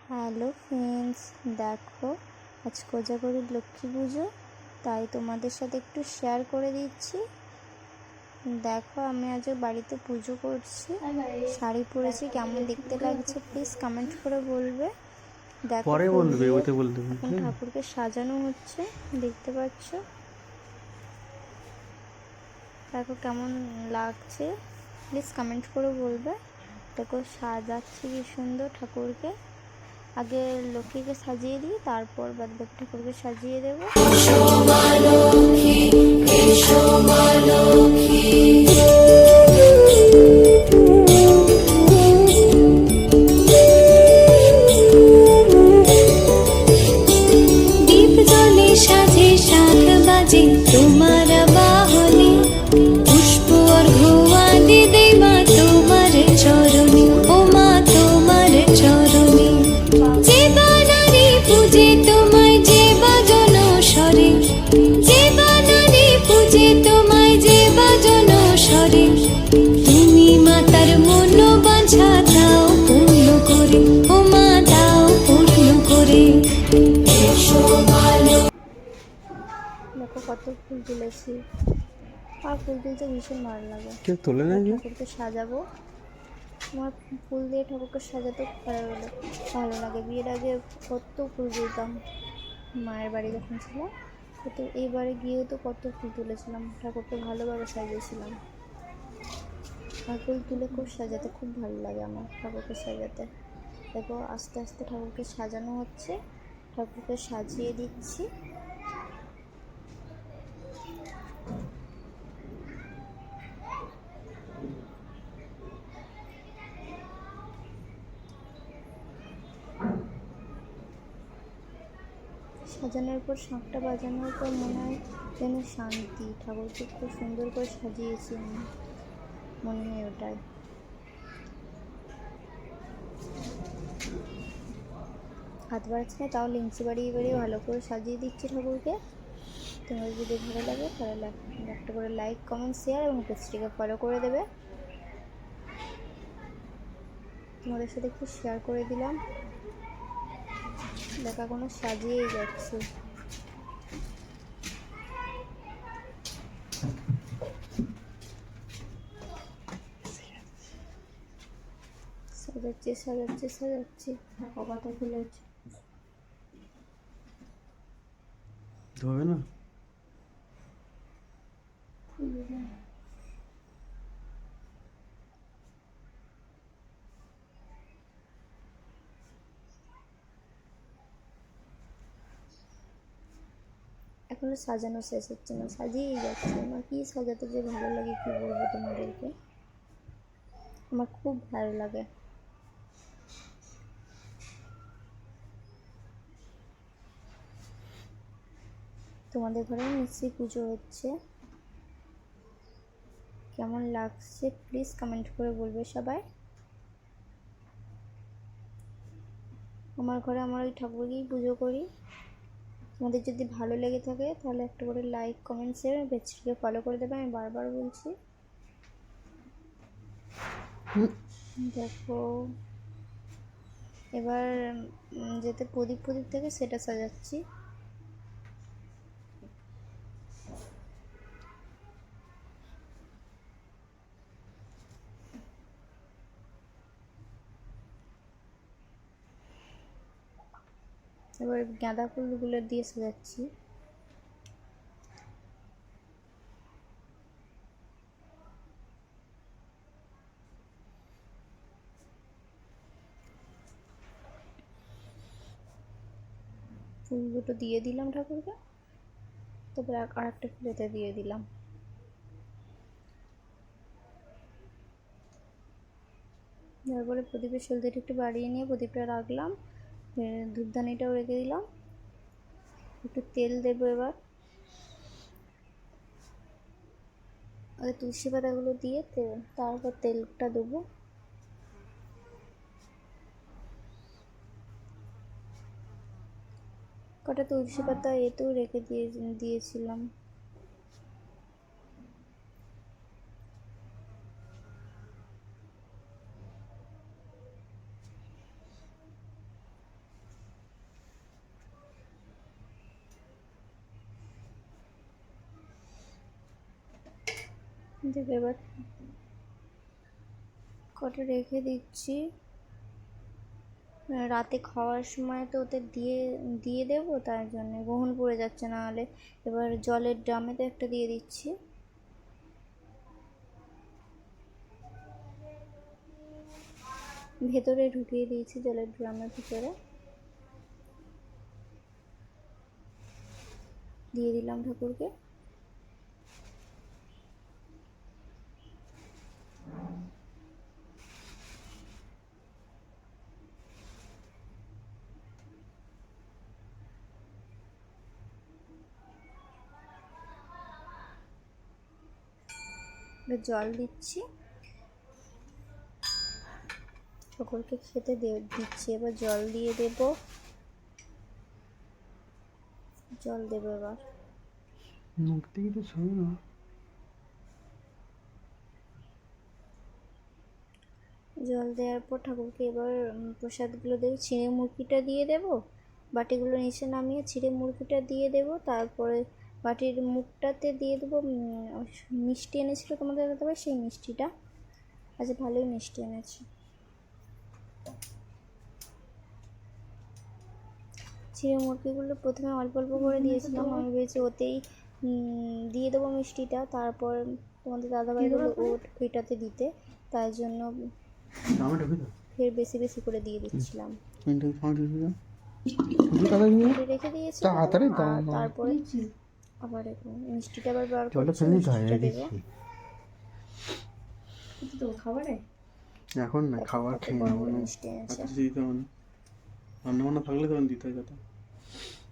Hello friends, দেখো আজ কোজাগরীর লক্ষ্মী পুজো, তাই তোমাদের সাথে একটু শেয়ার করে দিচ্ছি। দেখো আমি আজ বাড়িতে পুজো করছি, শাড়ি পরেছি, কেমন দেখতে লাগছে প্লিজ কমেন্ট করে বলবে। দেখো পরে বলবে, ওইতে বলতে এখন ঠাকুরকে সাজানো হচ্ছে, দেখতে পাচ্ছ। দেখো কেমন লাগছে প্লিজ কমেন্ট করে বলবে। দেখো সাজাচ্ছি কি সুন্দর ঠাকুরকে। আগে লক্ষ্মীকে সাজিয়ে দিই, তারপর বাদবাকি ঠাকুরকে সাজিয়ে দেব। দীপ জ্বলে সাজে 7 বাজে তোমার বাহনে, পুষ্প অর্ঘ্য দিদে মা তোমার চরণে, ও মা তোমার চরণে। যে বানারে পূজে তোমায়, যে বাজন স্বরে, যে বানারে পূজে তোমায়, যে বাজন স্বরে। তুমি মাতার মন বাঞ্ছা দাও পূর্ণ করে, ও মা দাও পূর্ণ করে। দেখো কত ফুল তুলেছি, আর ফুল তুলতে ভীষণ ভালো লাগে। কেউ তোলে না? ঠাকুরকে সাজাবো, আমার ফুল দিয়ে ঠাকুরকে সাজাতে ভালো লাগে। বিয়ের আগে কত ফুল তুলতাম, মায়ের বাড়ি যখন ছিলাম কত, এইবারে গিয়েও তো কত ফুল তুলেছিলাম, ঠাকুরকে ভালোভাবে সাজিয়েছিলাম। আর ফুল তুলে খুব সাজাতে খুব ভালো লাগে আমার, ঠাকুরকে সাজাতে। দেখো আস্তে আস্তে ঠাকুরকে সাজানো হচ্ছে, ঠাকুরকে সাজিয়ে দিচ্ছি। সাজানোর পর শাঁখটা বাজানোর পর মনে হয় যেন শান্তি, ঠাকুরকে খুব সুন্দর করে সাজিয়েছি আমি, মনে হয় ওটাই। হাত বাড়াচ্ছি না, তাও লিংচি বাড়িয়ে বাড়িয়ে ভালো করে সাজিয়ে দিচ্ছি ঠাকুরকে। তোমাদের যদি ভালো লাগে তাহলে একটা করে লাইক, কমেন্ট, শেয়ার এবং পেজটিকে ফলো করে দেবে। তোমাদের সাথে একটু শেয়ার করে দিলাম। দেখা কোনো সাজিয়েই যাচ্ছে। সাজাচ্ছি সাজাচ্ছি সাজাচ্ছি, কথা খুলেছে ধোবে না। এখনো সাজানো শেষ হচ্ছে না, সাজিয়েই যাচ্ছে। আমার কি সাজাতে যে ভালো লাগে কি বলবো তোমাদেরকে, আমার খুব ভালো লাগে। তোমাদের ঘরে নিশ্চয়ই পুজো হচ্ছে, কেমন লাগছে প্লিজ কমেন্ট করে বলবে সবাই। আমার ঘরে আমার ওই ঠাকুরকেই পুজো করি। তোমাদের যদি ভালো লেগে থাকে তাহলে একটা করে লাইক, কমেন্ট, শেয়ার, পেজটিকে ফলো করে দেবে, আমি বারবার বলছি। দেখো এবার যাতে প্রদীপ থেকে সেটা সাজাচ্ছি। এবার গাঁদা ফুলগুলো দিয়ে সাজাচ্ছি। ফুল দুটো দিয়ে দিলাম ঠাকুরকে, তারপরে আর একটা ফুলেতে দিয়ে দিলাম। তারপরে প্রদীপের সলতেটা একটু বাড়িয়ে নিয়ে প্রদীপটা রাখলাম, ধূপদানিটাও রেখে দিলাম। একটু তেল দেবো এবার, আগে তুলসী পাতাগুলো দিয়ে তারপর তেলটা দেবো। কটা তুলসী পাতা এতেও রেখে দিয়েছিলাম। দেখে এবার কটা রেখে দিচ্ছি। রাতে খাওয়ার সময় তো ওদের দিয়ে দিয়ে দেবো, তার জন্য গ্রহণ পড়ে যাচ্ছে না হলে। এবার জলের ড্রামেতে একটা দিয়ে দিচ্ছি। ভেতরে ঢুকিয়ে দিয়েছি জলের ড্রামের ভিতরে, দিয়ে দিলাম ঠাকুরকে। এবার জল দিচ্ছি, ঠাকুরকে খেতে দিচ্ছি। এবার জল দিয়ে দেব, জল দেবো এবার। মুখ থেকে তো ছবি না। জল দেওয়ার পর ঠাকুরকে এবার প্রসাদগুলো দেবো। চিঁড়ে মুরগিটা দিয়ে দেবো, বাটিগুলো নিচে নামিয়ে চিঁড়ে মুরগিটা দিয়ে দেবো। তারপরে বাটির মুখটাতে দিয়ে দেবো মিষ্টি এনেছিল তোমাদের দাদাভাই, সেই মিষ্টিটা। আজ ভালোই মিষ্টি এনেছে। চিঁড়ে মুরগিগুলো প্রথমে অল্প অল্প করে দিয়েছিলাম, আমি ভেবেছি ওতেই দিয়ে দেবো মিষ্টিটা। তারপর তোমাদের দাদাভাই বললো ওইটাতে দিতে, তাই জন্য ফের বেশি বেশি করে দিয়ে দিচ্ছিলাম। রেখে দিয়েছি, তারপরে আবার মিষ্টিটা আবার বার করছি, মিষ্টিটা দেবো। খাবারে এখন না, খাবার খেয়ে নেবো। মিষ্টি এনেছে, দিতে হবে না, রান্না বান্না থাকলে তখন দিতে হয় কথা।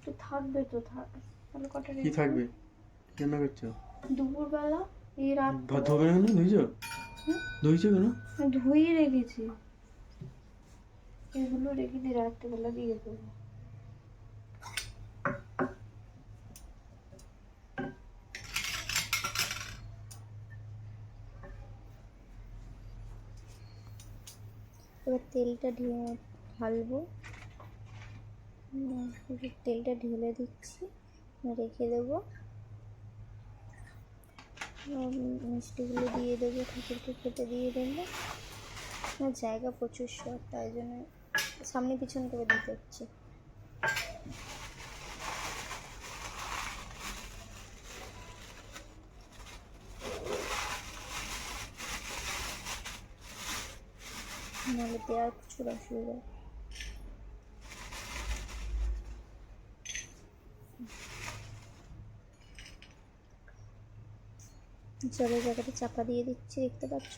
তো থাকবে তো থাক, তাহলে কটা কি থাকবে? কেন করছো? দুপুরবেলা এই রাত ধোবে না কেন? ধুইছো? ধুইছো কেন? ধুয়ে রেখেছি, এগুলো রেখে দিয়ে রাত্রেবেলা দিয়ে দেবো। এবার তেলটা ঢালবো, তেলটা ঢেলে দিচ্ছি, রেখে দেবো। মিষ্টিগুলো দিয়ে দেবো, ঠাকুরকে খেতে দিয়ে দেবো। আমার জায়গা প্রচুর শর্ট, তাই জন্য সামনে পিছন করে দিতে হচ্ছে। নাহলে দেওয়ার প্রচুর অসুবিধা। জলের জায়গাটা চাপা দিয়ে দিচ্ছি, দেখতে পাচ্ছ।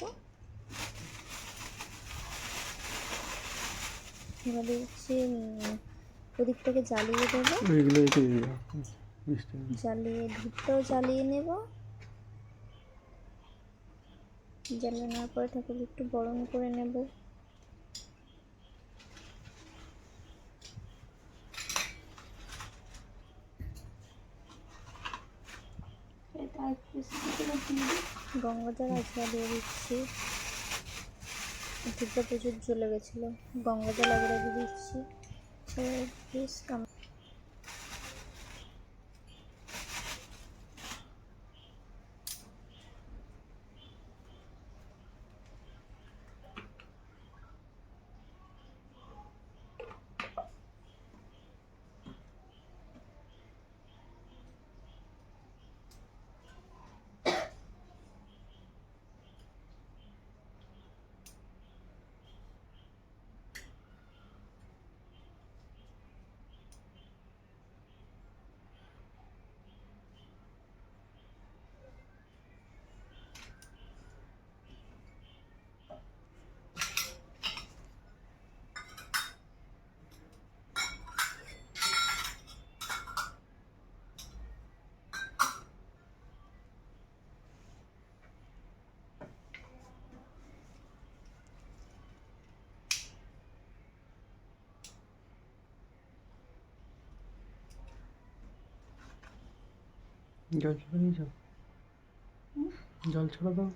এবার দিচ্ছি প্রদীপটাকে জ্বালিয়ে দেবো, জ্বালিয়ে ধূপটাও জ্বালিয়ে নেব। জ্বালিয়ে নেওয়ার পরে ঠাকুর একটু বরণ করে নেব। গঙ্গাজল আজকে দিয়ে দিচ্ছি, ধূপটা প্রচুর জ্বলে গেছিলো। গঙ্গাজল আগে দিয়ে দিচ্ছি। জল ছড়া দিয়েছ? জল ছড়া দাও।